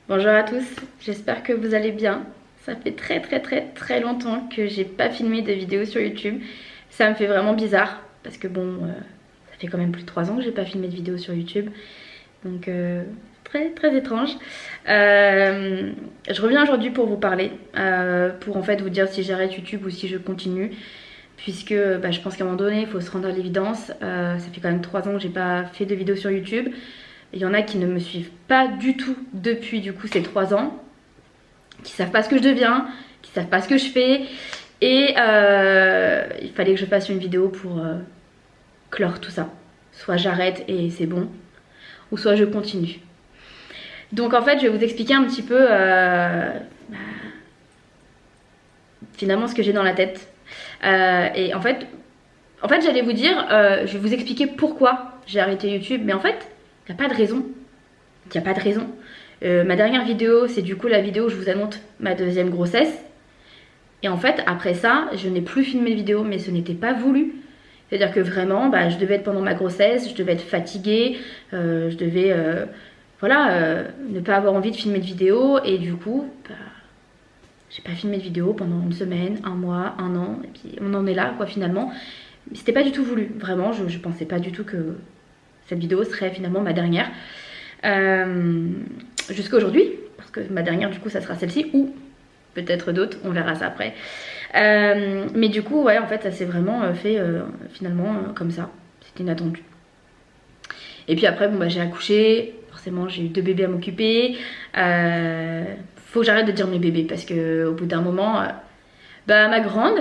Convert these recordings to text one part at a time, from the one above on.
Bonjour à tous, j'espère que vous allez bien. Ça fait très longtemps que j'ai pas filmé de vidéos sur YouTube. Ça me fait vraiment bizarre parce que ça fait quand même plus de 3 ans que j'ai pas filmé de vidéos sur YouTube. Donc très étrange. Je reviens aujourd'hui pour vous parler, pour en fait vous dire si j'arrête YouTube ou si je continue. Puisque je pense qu'à un moment donné il faut se rendre à l'évidence. Ça fait quand même 3 ans que j'ai pas fait de vidéos sur YouTube. Il y en a qui ne me suivent pas du tout depuis du coup ces 3 ans, qui savent pas ce que je deviens, qui savent pas ce que je fais. Et il fallait que je fasse une vidéo pour clore tout ça. Soit j'arrête et c'est bon, ou soit je continue. Donc en fait je vais vous expliquer un petit peu finalement ce que j'ai dans la tête. Et en fait j'allais vous dire, je vais vous expliquer pourquoi j'ai arrêté YouTube, mais en fait il n'y a pas de raison. Il n'y a pas de raison. Ma dernière vidéo, c'est du coup la vidéo où je vous annonce ma deuxième grossesse. Et en fait, après ça, je n'ai plus filmé de vidéo, mais ce n'était pas voulu. C'est-à-dire que vraiment, je devais être pendant ma grossesse, je devais être fatiguée, je devais ne pas avoir envie de filmer de vidéo. Et du coup, j'ai pas filmé de vidéo pendant une semaine, un mois, un an. Et puis on en est là, quoi, finalement. Mais c'était pas du tout voulu. Vraiment, je pensais pas du tout que cette vidéo serait finalement ma dernière. Jusqu'à aujourd'hui, parce que ma dernière du coup ça sera celle-ci, ou peut-être d'autres, on verra ça après. Mais du coup ouais, en fait ça s'est vraiment fait finalement comme ça, c'était inattendu. Et puis après j'ai accouché, forcément j'ai eu 2 bébés à m'occuper. Faut que j'arrête de dire mes bébés parce que au bout d'un moment ma grande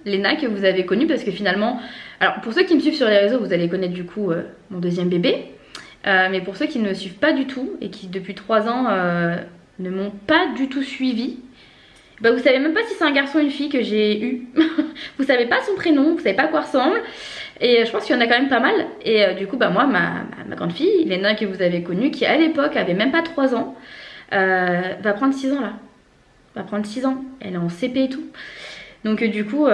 Léna que vous avez connue, parce que finalement, alors pour ceux qui me suivent sur les réseaux vous allez connaître du coup mon deuxième bébé. Mais pour ceux qui ne me suivent pas du tout et qui depuis 3 ans ne m'ont pas du tout suivi, vous savez même pas si c'est un garçon ou une fille que j'ai eu. Vous savez pas son prénom, vous savez pas à quoi ressemble. Et je pense qu'il y en a quand même pas mal. Et du coup moi, ma grande fille, Léna que vous avez connue, qui à l'époque avait même pas 3 ans, va prendre 6 ans là. Va prendre 6 ans. Elle est en CP et tout. Donc du coup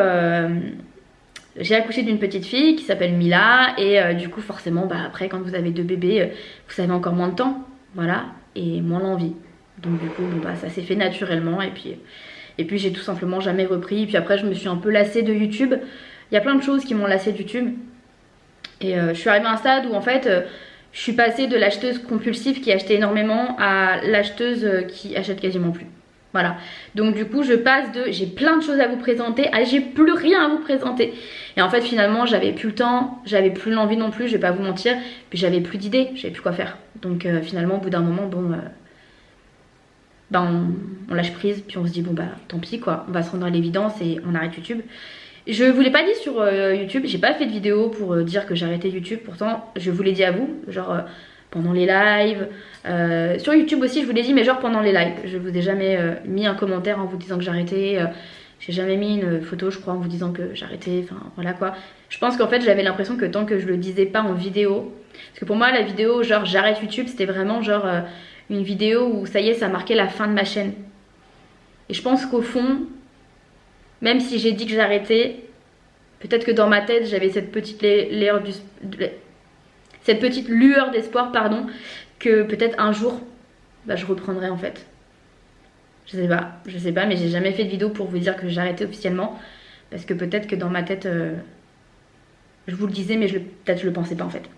j'ai accouché d'une petite fille qui s'appelle Mila. Et du coup forcément après quand vous avez 2 bébés, vous avez encore moins de temps. Voilà. Et moins l'envie. Donc du coup ça s'est fait naturellement. Et puis j'ai tout simplement jamais repris. Et puis après je me suis un peu lassée de YouTube. Il y a plein de choses qui m'ont lassée de YouTube. Et je suis arrivée à un stade où en fait je suis passée de l'acheteuse compulsive qui achetait énormément à l'acheteuse qui achète quasiment plus. Voilà, donc du coup je passe de j'ai plein de choses à vous présenter à j'ai plus rien à vous présenter. Et en fait finalement j'avais plus le temps, j'avais plus l'envie non plus, je vais pas vous mentir. Puis j'avais plus d'idées, j'avais plus quoi faire. Donc finalement au bout d'un moment on lâche prise. Puis on se dit tant pis quoi, on va se rendre à l'évidence et on arrête YouTube. Je vous l'ai pas dit sur YouTube, j'ai pas fait de vidéo pour dire que j'arrêtais YouTube. Pourtant je vous l'ai dit à vous, genre pendant les lives, sur YouTube aussi je vous l'ai dit, mais genre pendant les lives. Je vous ai jamais mis un commentaire en vous disant que j'arrêtais, j'ai jamais mis une photo je crois en vous disant que j'arrêtais, enfin voilà quoi. Je pense qu'en fait j'avais l'impression que tant que je le disais pas en vidéo, parce que pour moi la vidéo genre j'arrête YouTube c'était vraiment genre une vidéo où ça y est ça marquait la fin de ma chaîne. Et je pense qu'au fond, même si j'ai dit que j'arrêtais, peut-être que dans ma tête j'avais cette petite lueur d'espoir que peut-être un jour je reprendrai en fait. Je sais pas, mais j'ai jamais fait de vidéo pour vous dire que j'arrêtais officiellement, parce que peut-être que dans ma tête je vous le disais, mais peut-être je le pensais pas en fait.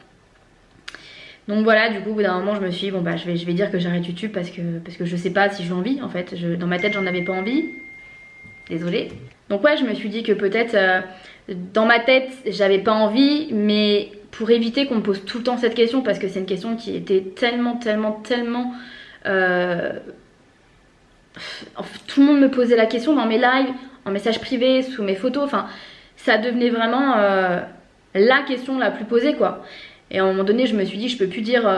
Donc voilà, du coup au bout d'un moment je me suis dit je vais dire que j'arrête YouTube parce que je sais pas si j'ai envie en fait. Dans ma tête j'en avais pas envie, désolée. Donc ouais, je me suis dit que peut-être dans ma tête j'avais pas envie, mais pour éviter qu'on me pose tout le temps cette question, parce que c'est une question qui était tellement tout le monde me posait la question dans mes lives, en message privé, sous mes photos, enfin ça devenait vraiment la question la plus posée quoi. Et à un moment donné je me suis dit je peux plus dire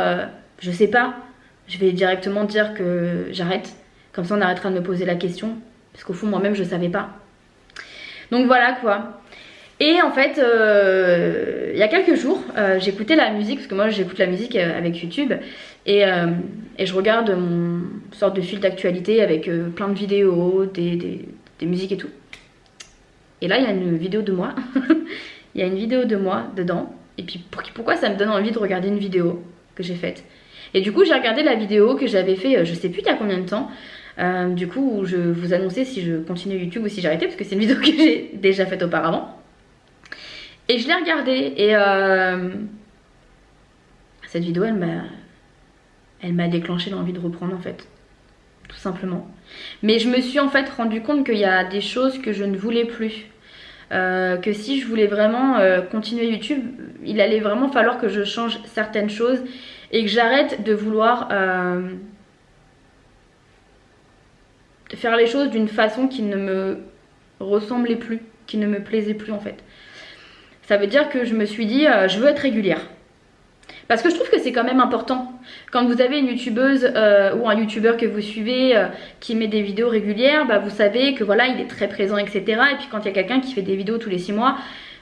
je sais pas, je vais directement dire que j'arrête, comme ça on arrêtera de me poser la question, parce qu'au fond moi-même je savais pas. Donc voilà quoi. Et en fait, il y a quelques jours, j'écoutais la musique, parce que moi j'écoute la musique avec YouTube, et je regarde mon sorte de fil d'actualité avec plein de vidéos, des musiques et tout. Et là il y a une vidéo de moi, il y a une vidéo de moi dedans, et puis pourquoi ça me donne envie de regarder une vidéo que j'ai faite. Et du coup j'ai regardé la vidéo que j'avais fait, je sais plus il y a combien de temps, du coup où je vous annonçais si je continuais YouTube ou si j'arrêtais, parce que c'est une vidéo que j'ai déjà faite auparavant. Et je l'ai regardée et cette vidéo elle m'a déclenché l'envie de reprendre en fait, tout simplement. Mais je me suis en fait rendu compte qu'il y a des choses que je ne voulais plus. Que si je voulais vraiment continuer YouTube, il allait vraiment falloir que je change certaines choses et que j'arrête de vouloir faire les choses d'une façon qui ne me ressemblait plus, qui ne me plaisait plus en fait. Ça veut dire que je me suis dit je veux être régulière. Parce que je trouve que c'est quand même important. Quand vous avez une youtubeuse ou un youtubeur que vous suivez qui met des vidéos régulières, bah vous savez que voilà, il est très présent, etc. Et puis quand il y a quelqu'un qui fait des vidéos tous les 6 mois,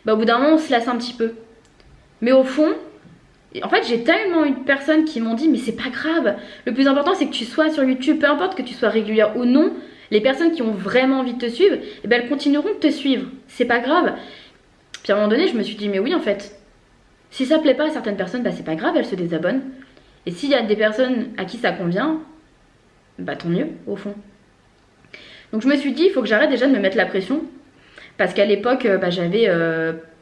bah au bout d'un moment on se lasse un petit peu. Mais au fond, en fait j'ai tellement eu de personnes qui m'ont dit mais c'est pas grave. Le plus important c'est que tu sois sur YouTube, peu importe que tu sois régulière ou non. Les personnes qui ont vraiment envie de te suivre, eh ben, elles continueront de te suivre. C'est pas grave. Puis à un moment donné je me suis dit mais oui en fait. Si ça plaît pas à certaines personnes, bah c'est pas grave, elles se désabonnent. Et s'il y a des personnes à qui ça convient, bah tant mieux au fond. Donc je me suis dit, il faut que j'arrête déjà de me mettre la pression. Parce qu'à l'époque, bah, j'avais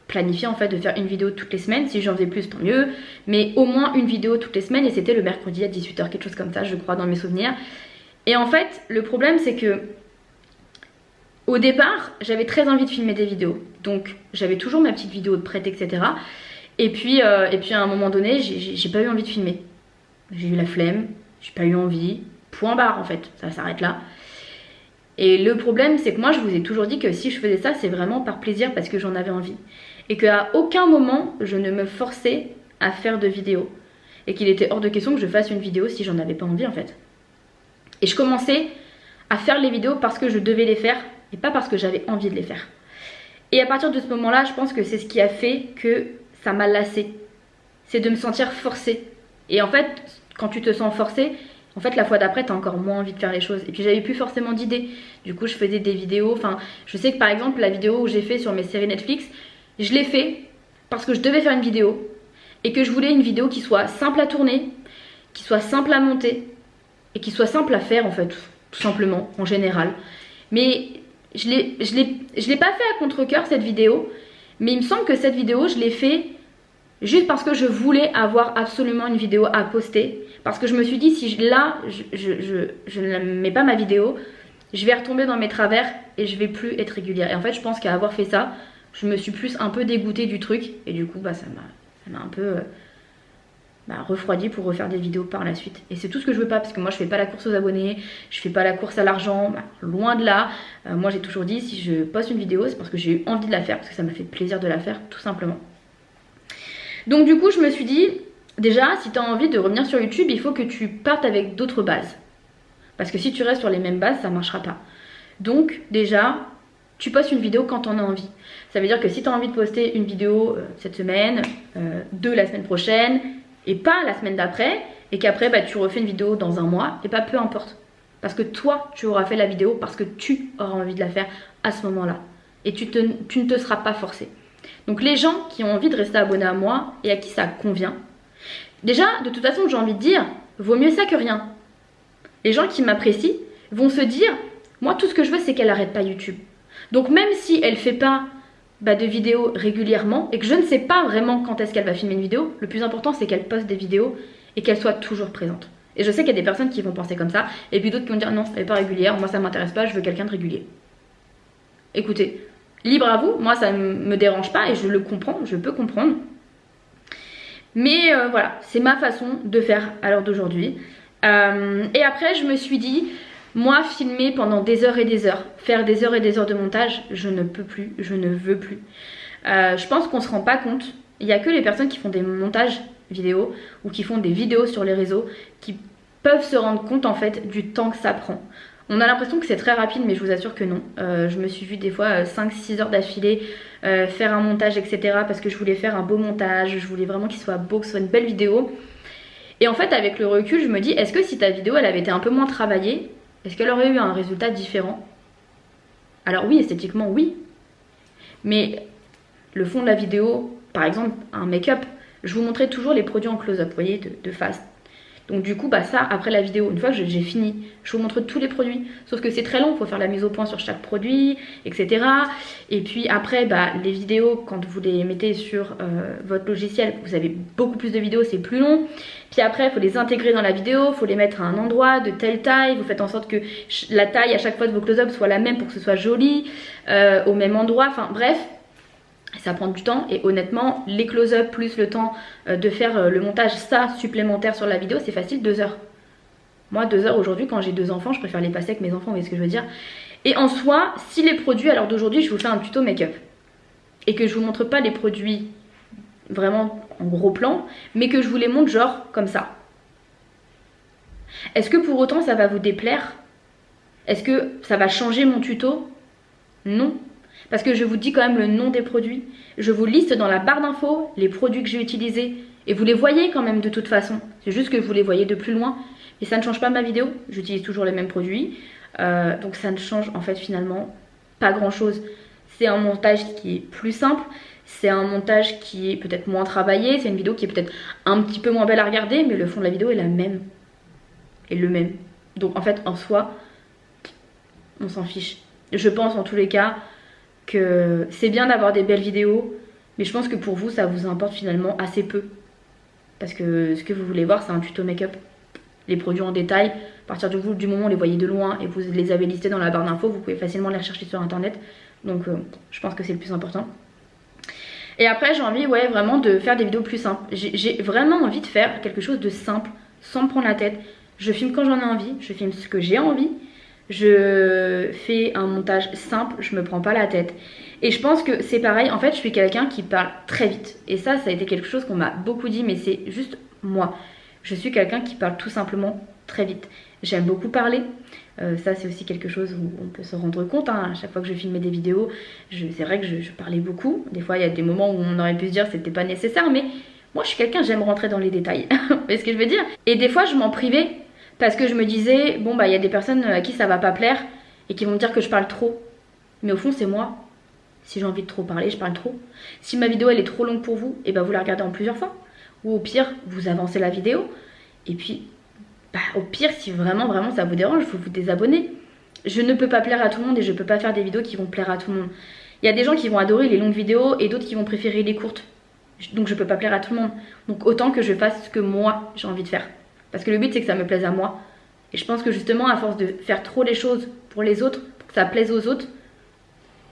planifié en fait de faire une vidéo toutes les semaines. Si j'en faisais plus, tant mieux. Mais au moins une vidéo toutes les semaines. Et c'était le mercredi à 18h, quelque chose comme ça, je crois, dans mes souvenirs. Et en fait, le problème c'est que au départ, j'avais très envie de filmer des vidéos. Donc j'avais toujours ma petite vidéo de prête, etc. Et puis à un moment donné, j'ai pas eu envie de filmer. J'ai eu la flemme, j'ai pas eu envie. Point barre en fait, ça s'arrête là. Et le problème, c'est que moi, je vous ai toujours dit que si je faisais ça, c'est vraiment par plaisir parce que j'en avais envie. Et qu'à aucun moment, je ne me forçais à faire de vidéos. Et qu'il était hors de question que je fasse une vidéo si j'en avais pas envie en fait. Et je commençais à faire les vidéos parce que je devais les faire et pas parce que j'avais envie de les faire. Et à partir de ce moment-là, je pense que c'est ce qui a fait que ça m'a lassée. C'est de me sentir forcée. Et en fait, quand tu te sens forcée, en fait la fois d'après t'as encore moins envie de faire les choses. Et puis j'avais plus forcément d'idées. Du coup je faisais des vidéos, enfin je sais que par exemple la vidéo où j'ai fait sur mes séries Netflix, je l'ai fait parce que je devais faire une vidéo. Et que je voulais une vidéo qui soit simple à tourner, qui soit simple à monter et qui soit simple à faire en fait, tout simplement, en général. Mais je l'ai pas fait à contre-cœur cette vidéo. Mais il me semble que cette vidéo, je l'ai fait juste parce que je voulais avoir absolument une vidéo à poster. Parce que je me suis dit, si je ne mets pas ma vidéo, je vais retomber dans mes travers et je vais plus être régulière. Et en fait, je pense qu'à avoir fait ça, je me suis plus un peu dégoûtée du truc. Et du coup, bah, ça m'a un peu refroidi pour refaire des vidéos par la suite. Et c'est tout ce que je veux pas, parce que moi je fais pas la course aux abonnés, je fais pas la course à l'argent, loin de là. Moi j'ai toujours dit, si je poste une vidéo, c'est parce que j'ai eu envie de la faire, parce que ça m'a fait plaisir de la faire, tout simplement. Donc du coup je me suis dit, déjà si tu as envie de revenir sur YouTube, il faut que tu partes avec d'autres bases. Parce que si tu restes sur les mêmes bases, ça marchera pas. Donc déjà, tu postes une vidéo quand t'en as envie. Ça veut dire que si tu as envie de poster une vidéo cette semaine, 2 la semaine prochaine, et pas la semaine d'après, et qu'après bah, tu refais une vidéo dans un mois, et pas peu importe. Parce que toi, tu auras fait la vidéo parce que tu auras envie de la faire à ce moment-là. Et tu ne te seras pas forcé. Donc les gens qui ont envie de rester abonnés à moi et à qui ça convient, déjà, de toute façon, j'ai envie de dire, vaut mieux ça que rien. Les gens qui m'apprécient vont se dire, moi tout ce que je veux c'est qu'elle arrête pas YouTube. Donc même si elle fait pas de vidéos régulièrement et que je ne sais pas vraiment quand est-ce qu'elle va filmer une vidéo, le plus important c'est qu'elle poste des vidéos et qu'elle soit toujours présente. Et je sais qu'il y a des personnes qui vont penser comme ça et puis d'autres qui vont dire non, elle n'est pas régulière, moi ça m'intéresse pas, je veux quelqu'un de régulier. Écoutez, libre à vous, moi ça ne me dérange pas et je le comprends, je peux comprendre. Mais voilà, c'est ma façon de faire à l'heure d'aujourd'hui. Et après je me suis dit, moi filmer pendant des heures et des heures, faire des heures et des heures de montage, je ne peux plus, je ne veux plus. Je pense qu'on se rend pas compte, il n'y a que les personnes qui font des montages vidéo ou qui font des vidéos sur les réseaux qui peuvent se rendre compte en fait du temps que ça prend. On a l'impression que c'est très rapide mais je vous assure que non. Je me suis vue des fois 5-6 heures d'affilée faire un montage etc. parce que je voulais faire un beau montage, je voulais vraiment qu'il soit beau, que ce soit une belle vidéo. Et en fait avec le recul je me dis, est-ce que si ta vidéo elle avait été un peu moins travaillée, est-ce qu'elle aurait eu un résultat différent? Alors oui, esthétiquement oui. Mais le fond de la vidéo, par exemple un make-up, je vous montrais toujours les produits en close-up, vous voyez, de face. Donc du coup, bah ça, après la vidéo, une fois que j'ai fini, je vous montre tous les produits. Sauf que c'est très long, il faut faire la mise au point sur chaque produit, etc. Et puis après, bah, les vidéos, quand vous les mettez sur votre logiciel, vous avez beaucoup plus de vidéos, c'est plus long. Puis après, il faut les intégrer dans la vidéo, il faut les mettre à un endroit de telle taille. Vous faites en sorte que la taille à chaque fois de vos close-ups soit la même pour que ce soit joli, au même endroit. Enfin bref, ça prend du temps. Et honnêtement, les close-up plus le temps de faire le montage ça supplémentaire sur la vidéo, c'est facile, 2 heures. Moi, 2 heures aujourd'hui, quand j'ai 2 enfants, je préfère les passer avec mes enfants, vous voyez ce que je veux dire. Et en soi, si les produits, à l'heure d'aujourd'hui, je vous fais un tuto make-up et que je vous montre pas les produits vraiment en gros plan, mais que je vous les montre genre comme ça. Est-ce que pour autant ça va vous déplaire? Est-ce que ça va changer mon tuto? Non. Parce que je vous dis quand même le nom des produits. Je vous liste dans la barre d'infos les produits que j'ai utilisés. Et vous les voyez quand même de toute façon. C'est juste que vous les voyez de plus loin. Et ça ne change pas ma vidéo. J'utilise toujours les mêmes produits. Donc ça ne change en fait finalement pas grand chose. C'est un montage qui est plus simple. C'est un montage qui est peut-être moins travaillé. C'est une vidéo qui est peut-être un petit peu moins belle à regarder. Mais le fond de la vidéo est la même. Et le même. Donc en fait en soi, on s'en fiche. Je pense en tous les cas que c'est bien d'avoir des belles vidéos. Mais je pense que pour vous ça vous importe finalement assez peu. Parce que ce que vous voulez voir c'est un tuto make-up. Les produits en détail, à partir du moment où vous les voyez de loin et vous les avez listés dans la barre d'infos, vous pouvez facilement les rechercher sur internet. Donc je pense que c'est le plus important. Et après j'ai envie vraiment de faire des vidéos plus simples. J'ai vraiment envie de faire quelque chose de simple, sans me prendre la tête. Je filme quand j'en ai envie, je filme ce que j'ai envie. Je fais un montage simple, je me prends pas la tête. Et je pense que c'est pareil, en fait je suis quelqu'un qui parle très vite. Et ça a été quelque chose qu'on m'a beaucoup dit, mais c'est juste moi. Je suis quelqu'un qui parle tout simplement très vite. J'aime beaucoup parler. Ça c'est aussi quelque chose où on peut se rendre compte. À chaque fois que je filmais des vidéos, c'est vrai que je parlais beaucoup. Des fois il y a des moments où on aurait pu se dire que c'était pas nécessaire, mais moi je suis quelqu'un, j'aime rentrer dans les détails. Vous voyez ce que je veux dire? Et des fois je m'en privais parce que je me disais, bon bah il y a des personnes à qui ça va pas plaire et qui vont me dire que je parle trop. Mais au fond c'est moi. Si j'ai envie de trop parler, je parle trop. Si ma vidéo elle est trop longue pour vous, et ben vous la regardez en plusieurs fois. Ou au pire, vous avancez la vidéo. Et puis, au pire, si vraiment ça vous dérange, vous vous désabonnez. Je ne peux pas plaire à tout le monde et je peux pas faire des vidéos qui vont plaire à tout le monde. Il y a des gens qui vont adorer les longues vidéos et d'autres qui vont préférer les courtes. Donc je peux pas plaire à tout le monde. Donc autant que je fasse ce que moi j'ai envie de faire. Parce que le but c'est que ça me plaise à moi. Et je pense que justement à force de faire trop les choses pour les autres, pour que ça plaise aux autres,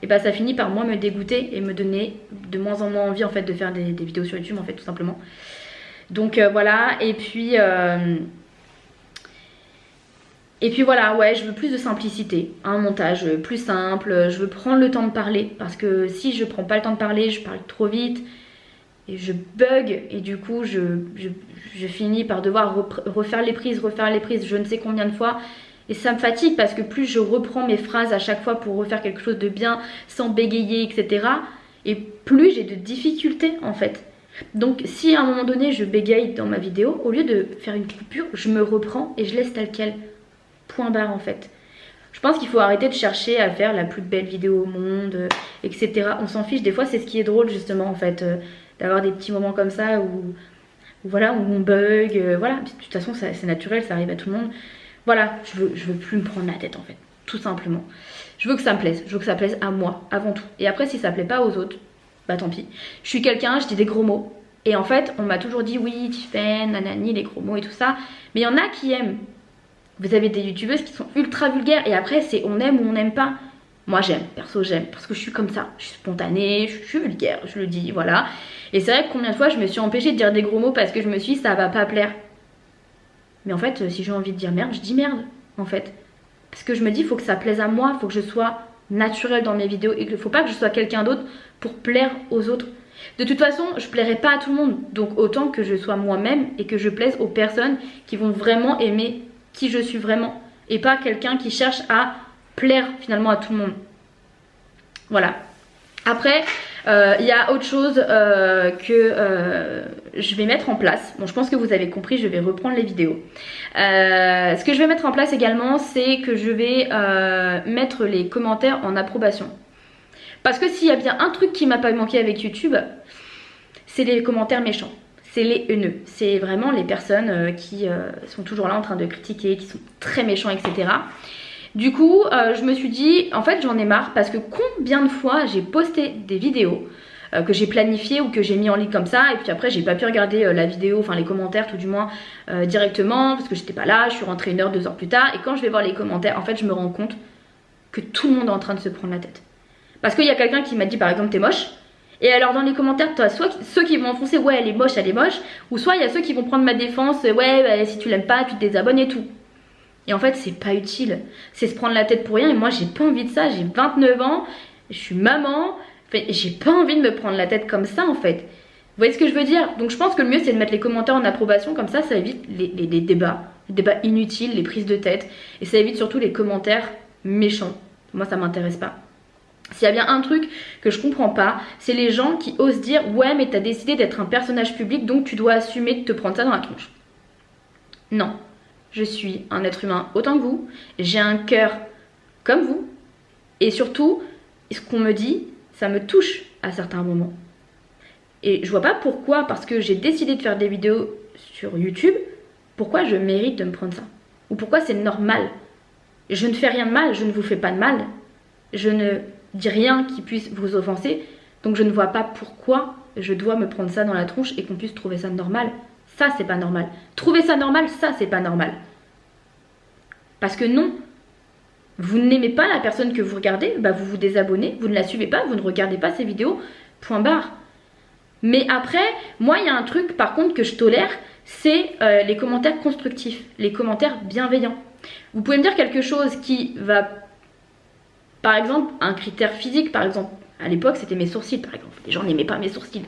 et bah ça finit par moi me dégoûter et me donner de moins en moins envie en fait de faire des vidéos sur YouTube en fait tout simplement. Donc voilà, et puis voilà, ouais, je veux plus de simplicité, un montage plus simple, je veux prendre le temps de parler parce que si je prends pas le temps de parler, je parle trop vite et je bug et du coup je finis par devoir refaire les prises, je ne sais combien de fois. Et ça me fatigue parce que plus je reprends mes phrases à chaque fois pour refaire quelque chose de bien sans bégayer, etc. Et plus j'ai de difficultés en fait. Donc si à un moment donné je bégaye dans ma vidéo, au lieu de faire une coupure, je me reprends et je laisse tel quel. Point barre en fait. Je pense qu'il faut arrêter de chercher à faire la plus belle vidéo au monde, etc. On s'en fiche, des fois c'est ce qui est drôle justement en fait, d'avoir des petits moments comme ça où voilà, où on bug, voilà. De toute façon c'est naturel, ça arrive à tout le monde. Voilà, je veux plus me prendre la tête en fait, tout simplement. Je veux que ça me plaise, je veux que ça plaise à moi avant tout. Et après si ça plaît pas aux autres, bah tant pis. Je suis quelqu'un, je dis des gros mots. Et en fait, on m'a toujours dit oui, Tiffen, nanani, les gros mots et tout ça. Mais il y en a qui aiment. Vous avez des youtubeuses qui sont ultra vulgaires et après c'est on aime ou on n'aime pas. Moi j'aime, perso j'aime, parce que je suis comme ça. Je suis spontanée, je suis vulgaire, je le dis, voilà. Et c'est vrai que combien de fois je me suis empêchée de dire des gros mots parce que je me suis dit ça va pas plaire. Mais en fait, si j'ai envie de dire merde, je dis merde, en fait. Parce que je me dis, il faut que ça plaise à moi, il faut que je sois naturelle dans mes vidéos et qu'il ne faut pas que je sois quelqu'un d'autre pour plaire aux autres. De toute façon, je plairai pas à tout le monde. Donc autant que je sois moi-même et que je plaise aux personnes qui vont vraiment aimer qui je suis vraiment. Et pas quelqu'un qui cherche à plaire finalement à tout le monde. Voilà. Après, il y a autre chose que je vais mettre en place. Bon, je pense que vous avez compris, je vais reprendre les vidéos. Ce que je vais mettre en place également, c'est que je vais mettre les commentaires en approbation. Parce que s'il y a bien un truc qui m'a pas manqué avec YouTube, c'est les commentaires méchants. c'est les haineux. C'est vraiment les personnes qui sont toujours là en train de critiquer, qui sont très méchants, etc. Du coup, je me suis dit, en fait, j'en ai marre parce que combien de fois j'ai posté des vidéos que j'ai planifiées ou que j'ai mis en ligne comme ça, et puis après, j'ai pas pu regarder la vidéo, enfin les commentaires tout du moins, directement, parce que j'étais pas là, je suis rentrée 1 heure, 2 heures plus tard, et quand je vais voir les commentaires, en fait, je me rends compte que tout le monde est en train de se prendre la tête. Parce qu'il y a quelqu'un qui m'a dit, par exemple, t'es moche. Et alors dans les commentaires, tu as soit ceux qui vont enfoncer ouais elle est moche, ou soit il y a ceux qui vont prendre ma défense, ouais bah, si tu l'aimes pas, tu te désabonnes et tout. Et en fait c'est pas utile, c'est se prendre la tête pour rien et moi j'ai pas envie de ça, j'ai 29 ans, je suis maman, j'ai pas envie de me prendre la tête comme ça en fait. Vous voyez ce que je veux dire? Donc je pense que le mieux c'est de mettre les commentaires en approbation, comme ça évite les débats inutiles, les prises de tête, et ça évite surtout les commentaires méchants. Moi ça m'intéresse pas. S'il y a bien un truc que je comprends pas, c'est les gens qui osent dire ouais mais t'as décidé d'être un personnage public donc tu dois assumer de te prendre ça dans la tronche. Non, je suis un être humain autant que vous, j'ai un cœur comme vous, et surtout ce qu'on me dit ça me touche à certains moments. Et je vois pas pourquoi, parce que j'ai décidé de faire des vidéos sur YouTube, pourquoi je mérite de me prendre ça, ou pourquoi c'est normal. Je ne fais rien de mal, je ne vous fais pas de mal, je ne dis rien qui puisse vous offenser, donc je ne vois pas pourquoi je dois me prendre ça dans la tronche et qu'on puisse trouver ça normal. Ça c'est pas normal. Trouver ça normal, ça c'est pas normal. Parce que non, vous n'aimez pas la personne que vous regardez, bah vous vous désabonnez, vous ne la suivez pas, vous ne regardez pas ses vidéos, point barre. Mais après, moi il y a un truc par contre que je tolère, c'est les commentaires constructifs, les commentaires bienveillants. Vous pouvez me dire quelque chose qui va, par exemple, un critère physique, par exemple, à l'époque c'était mes sourcils par exemple, les gens n'aimaient pas mes sourcils.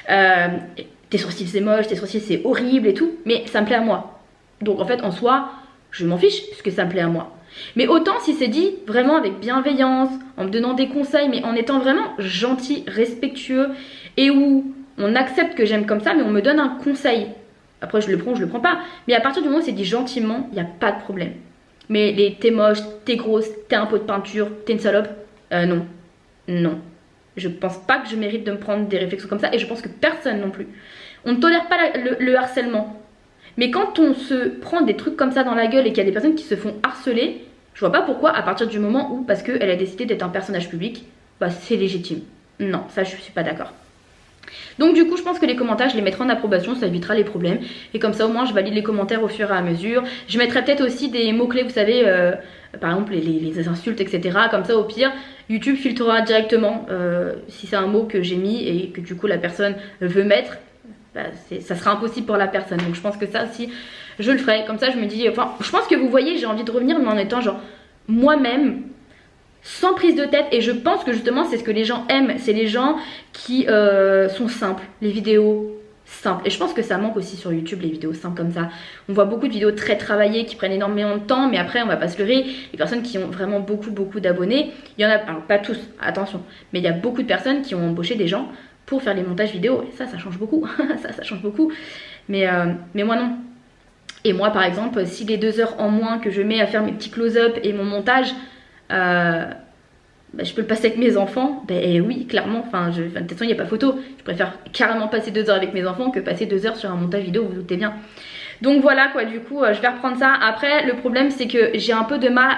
Tes sourcils c'est moche, tes sourcils c'est horrible et tout, mais ça me plaît à moi. Donc en fait en soi, je m'en fiche puisque ça me plaît à moi. Mais autant si c'est dit vraiment avec bienveillance, en me donnant des conseils, mais en étant vraiment gentil, respectueux, et où on accepte que j'aime comme ça, mais on me donne un conseil. Après je le prends ou je le prends pas, mais à partir du moment où c'est dit gentiment, il n'y a pas de problème. Mais les t'es moche, t'es grosse, t'es un pot de peinture, t'es une salope, non. Non. Je pense pas que je mérite de me prendre des réflexions comme ça, et je pense que personne non plus. On ne tolère pas le harcèlement. Mais quand on se prend des trucs comme ça dans la gueule et qu'il y a des personnes qui se font harceler, je vois pas pourquoi à partir du moment où, parce qu'elle a décidé d'être un personnage public, bah c'est légitime. Non, ça je suis pas d'accord. Donc du coup je pense que les commentaires je les mettrai en approbation, ça évitera les problèmes. Et comme ça au moins je valide les commentaires au fur et à mesure. Je mettrai peut-être aussi des mots-clés, vous savez, par exemple les insultes, etc. Comme ça au pire, YouTube filtrera directement si c'est un mot que j'ai mis et que du coup la personne veut mettre. Bah, ça sera impossible pour la personne. Donc je pense que ça aussi je le ferai. Comme ça je me dis, enfin je pense que vous voyez, j'ai envie de revenir mais en étant genre moi-même, sans prise de tête. Et je pense que justement c'est ce que les gens aiment, c'est les gens qui sont simples, les vidéos simples. Et je pense que ça manque aussi sur YouTube, les vidéos simples comme ça. On voit beaucoup de vidéos très travaillées qui prennent énormément de temps, mais après on va pas se leurrer, les personnes qui ont vraiment beaucoup d'abonnés, il y en a, alors pas tous, attention, mais il y a beaucoup de personnes qui ont embauché des gens pour faire les montages vidéo, et ça change beaucoup. ça change beaucoup, mais moi non. Et moi par exemple, si les 2 heures en moins que je mets à faire mes petits close-up et mon montage, bah, je peux le passer avec mes enfants, ben oui clairement, de toute façon il n'y a pas photo, je préfère carrément passer 2 heures avec mes enfants que passer 2 heures sur un montage vidéo, vous vous doutez bien. Donc voilà quoi, du coup je vais reprendre ça. Après le problème c'est que j'ai un peu de mal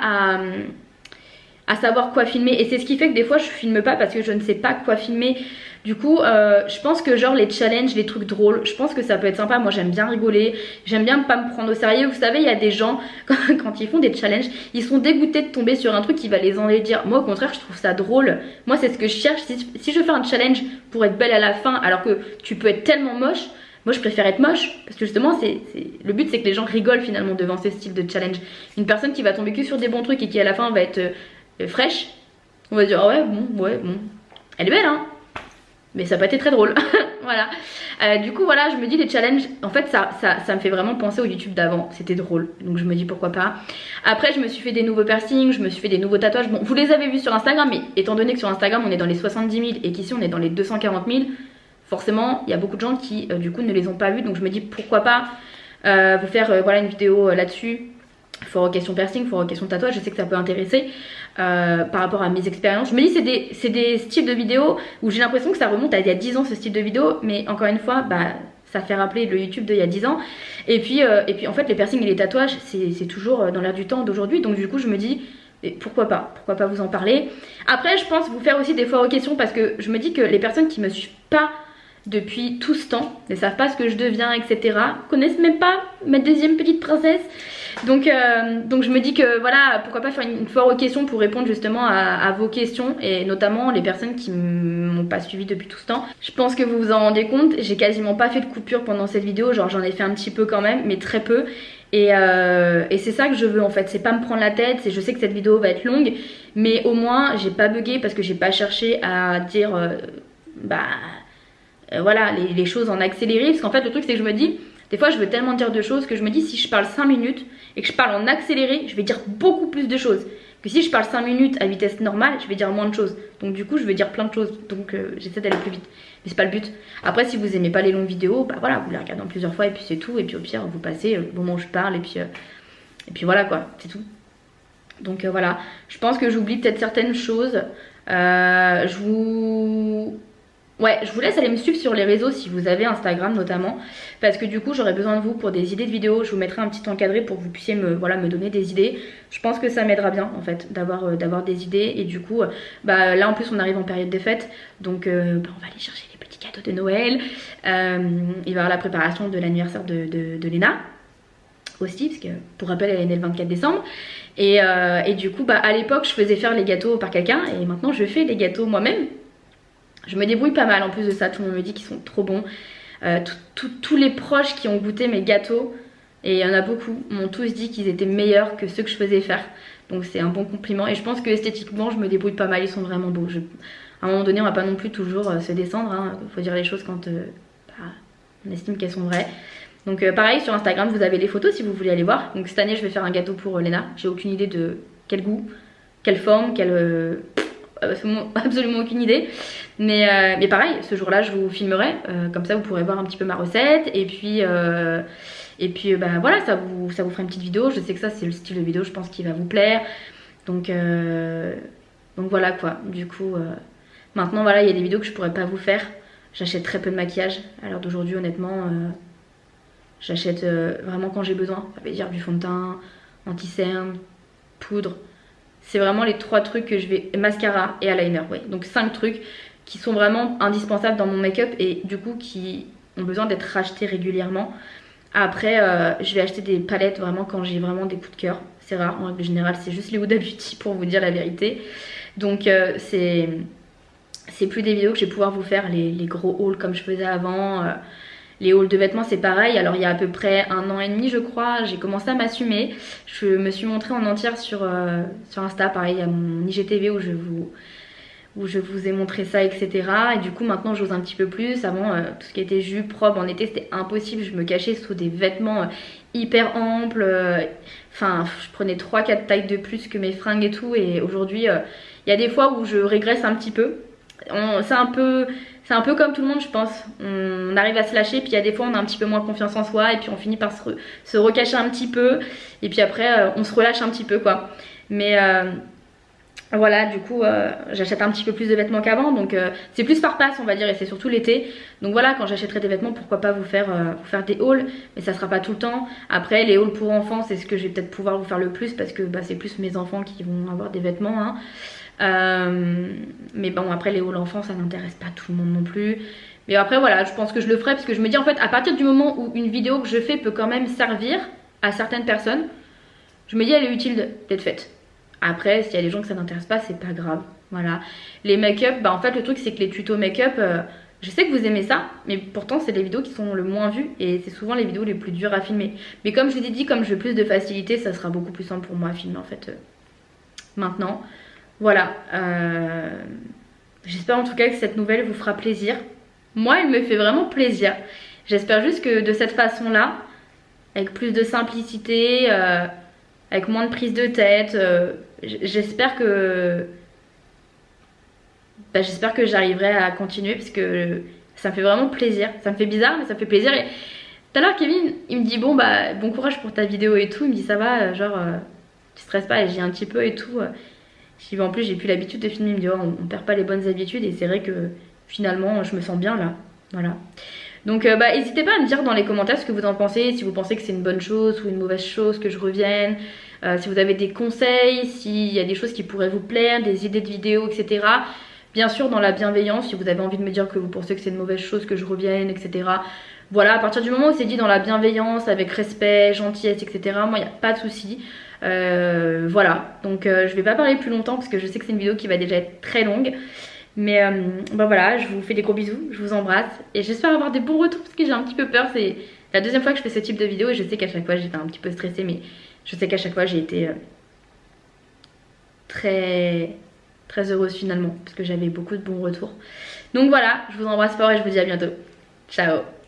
à savoir quoi filmer, et c'est ce qui fait que des fois je filme pas parce que je ne sais pas quoi filmer. Du coup je pense que genre les challenges, les trucs drôles, je pense que ça peut être sympa. Moi j'aime bien rigoler, j'aime bien pas me prendre au sérieux. Vous savez il y a des gens quand ils font des challenges, ils sont dégoûtés de tomber sur un truc qui va les enlaidir. Moi au contraire je trouve ça drôle. Moi c'est ce que je cherche. Si je fais un challenge pour être belle à la fin alors que tu peux être tellement moche, moi je préfère être moche, parce que justement le but c'est que les gens rigolent finalement devant ce style de challenge. Une personne qui va tomber que sur des bons trucs et qui à la fin va être fraîche, on va dire ah ouais bon, elle est belle hein, mais ça n'a pas été très drôle. Voilà. Du coup voilà, je me dis les challenges, en fait ça me fait vraiment penser au YouTube d'avant, c'était drôle, donc je me dis pourquoi pas. Après je me suis fait des nouveaux piercings, je me suis fait des nouveaux tatouages. Bon vous les avez vus sur Instagram, mais étant donné que sur Instagram on est dans les 70 000 et qu'ici on est dans les 240 000, forcément il y a beaucoup de gens qui du coup ne les ont pas vus, donc je me dis pourquoi pas vous faire voilà une vidéo là-dessus. Fort question piercing, fort question tatouage, je sais que ça peut intéresser par rapport à mes expériences. Je me dis c'est des styles de vidéos où j'ai l'impression que ça remonte à il y a 10 ans ce style de vidéo, mais encore une fois bah ça fait rappeler le YouTube d'il y a 10 ans. Et puis en fait les piercings et les tatouages c'est toujours dans l'air du temps d'aujourd'hui. Donc du coup je me dis pourquoi pas vous en parler. Après je pense vous faire aussi des foires aux questions parce que je me dis que les personnes qui me suivent pas depuis tout ce temps, ne savent pas ce que je deviens, etc. Connaissent même pas ma deuxième petite princesse. Donc je me dis que voilà, pourquoi pas faire une foire aux questions pour répondre justement à vos questions et notamment les personnes qui m'ont pas suivi depuis tout ce temps. Je pense que vous vous en rendez compte, j'ai quasiment pas fait de coupure pendant cette vidéo, genre j'en ai fait un petit peu quand même, mais très peu. Et c'est ça que je veux en fait, c'est pas me prendre la tête, je sais que cette vidéo va être longue, mais au moins j'ai pas bugué parce que j'ai pas cherché à dire voilà les choses en accéléré, parce qu'en fait le truc c'est que je me dis des fois je veux tellement dire de choses que je me dis si je parle 5 minutes et que je parle en accéléré je vais dire beaucoup plus de choses que si je parle 5 minutes à vitesse normale je vais dire moins de choses, donc du coup je vais dire plein de choses, donc j'essaie d'aller plus vite mais c'est pas le but. Après si vous aimez pas les longues vidéos bah voilà vous les regardez en plusieurs fois et puis c'est tout, et puis au pire vous passez le moment où je parle et puis voilà quoi, c'est tout. Donc voilà, je pense que j'oublie peut-être certaines choses. Je vous laisse aller me suivre sur les réseaux si vous avez Instagram notamment, parce que du coup j'aurai besoin de vous pour des idées de vidéos. Je vous mettrai un petit encadré pour que vous puissiez me donner des idées. Je pense que ça m'aidera bien en fait d'avoir des idées, et du coup là en plus on arrive en période des fêtes, donc on va aller chercher les petits cadeaux de Noël. Il va y avoir la préparation de l'anniversaire de Léna aussi, parce que pour rappel elle est née le 24 décembre. Et du coup à l'époque je faisais faire les gâteaux par quelqu'un et maintenant je fais les gâteaux moi-même. Je me débrouille pas mal en plus de ça, tout le monde me dit qu'ils sont trop bons. Tous les proches qui ont goûté mes gâteaux, et il y en a beaucoup, m'ont tous dit qu'ils étaient meilleurs que ceux que je faisais faire. Donc c'est un bon compliment, et je pense que esthétiquement je me débrouille pas mal, ils sont vraiment beaux. À un moment donné on va pas non plus toujours se descendre, hein. Faut dire les choses quand on estime qu'elles sont vraies. Donc pareil sur Instagram vous avez les photos si vous voulez aller voir. Donc cette année je vais faire un gâteau pour Léna, j'ai aucune idée de quel goût, quelle forme, absolument aucune idée, mais pareil ce jour là je vous filmerai, comme ça vous pourrez voir un petit peu ma recette, et puis voilà ça vous fera une petite vidéo. Je sais que ça c'est le style de vidéo je pense qui va vous plaire, donc voilà quoi. Du coup maintenant voilà, il y a des vidéos que je pourrais pas vous faire, j'achète très peu de maquillage à l'heure d'aujourd'hui honnêtement. J'achète vraiment quand j'ai besoin, ça veut dire du fond de teint, anti-cerne, poudre. C'est vraiment les 3 trucs que je vais... Mascara et eyeliner, ouais. Donc 5 trucs qui sont vraiment indispensables dans mon make-up et du coup qui ont besoin d'être rachetés régulièrement. Après, je vais acheter des palettes vraiment quand j'ai vraiment des coups de cœur. C'est rare, en règle générale, c'est juste les Huda Beauty pour vous dire la vérité. Donc c'est plus des vidéos que je vais pouvoir vous faire, les gros hauls comme je faisais avant. Les hauls de vêtements c'est pareil, alors il y a à peu près 1 an et demi je crois, j'ai commencé à m'assumer. Je me suis montrée en entière sur Insta, pareil à mon IGTV où je vous ai montré ça, etc. Et du coup maintenant j'ose un petit peu plus. Avant tout ce qui était jupe, robe en été c'était impossible, je me cachais sous des vêtements hyper amples. Enfin je prenais 3-4 tailles de plus que mes fringues et tout, et aujourd'hui il y a des fois où je régresse un petit peu. C'est un peu comme tout le monde je pense, on arrive à se lâcher, puis il y a des fois on a un petit peu moins confiance en soi et puis on finit par se recacher un petit peu, et puis après on se relâche un petit peu quoi. Mais voilà, du coup j'achète un petit peu plus de vêtements qu'avant, donc c'est plus par passe on va dire, et c'est surtout l'été. Donc voilà, quand j'achèterai des vêtements pourquoi pas vous faire des hauls, mais ça sera pas tout le temps. Après les hauls pour enfants c'est ce que je vais peut-être pouvoir vous faire le plus, parce que c'est plus mes enfants qui vont avoir des vêtements hein. Mais bon après les hauls enfants ça n'intéresse pas tout le monde non plus. Mais après voilà, je pense que je le ferai parce que je me dis en fait à partir du moment où une vidéo que je fais peut quand même servir à certaines personnes, je me dis elle est utile d'être faite. Après s'il y a des gens que ça n'intéresse pas c'est pas grave. Voilà. Les make-up, en fait le truc c'est que les tutos make-up je sais que vous aimez ça, mais pourtant c'est les vidéos qui sont le moins vues et c'est souvent les vidéos les plus dures à filmer. Mais comme je vous ai dit, comme je veux plus de facilité, ça sera beaucoup plus simple pour moi à filmer en fait maintenant. Voilà, j'espère en tout cas que cette nouvelle vous fera plaisir. Moi elle me fait vraiment plaisir. J'espère juste que de cette façon là, avec plus de simplicité, avec moins de prise de tête, j'espère que j'arriverai à continuer, parce que ça me fait vraiment plaisir. Ça me fait bizarre mais ça me fait plaisir. Et tout à l'heure Kevin il me dit bon courage pour ta vidéo et tout, il me dit ça va, genre tu stresses pas, et j'ai un petit peu et tout. En plus j'ai plus l'habitude de filmer, il me dit oh, on perd pas les bonnes habitudes, et c'est vrai que finalement je me sens bien là. Voilà. Donc bah n'hésitez pas à me dire dans les commentaires ce que vous en pensez, si vous pensez que c'est une bonne chose ou une mauvaise chose que je revienne, si vous avez des conseils, s'il y a des choses qui pourraient vous plaire, des idées de vidéos, etc. Bien sûr dans la bienveillance, si vous avez envie de me dire que vous pensez que c'est une mauvaise chose que je revienne, etc. Voilà, à partir du moment où c'est dit dans la bienveillance, avec respect, gentillesse, etc. Moi il n'y a pas de souci. Voilà, donc je vais pas parler plus longtemps parce que je sais que c'est une vidéo qui va déjà être très longue. Mais bah voilà, je vous fais des gros bisous, je vous embrasse et j'espère avoir des bons retours parce que j'ai un petit peu peur. C'est la deuxième fois que je fais ce type de vidéo et je sais qu'à chaque fois j'étais un petit peu stressée, mais je sais qu'à chaque fois j'ai été très très heureuse finalement parce que j'avais beaucoup de bons retours. Donc voilà, je vous embrasse fort et je vous dis à bientôt. Ciao.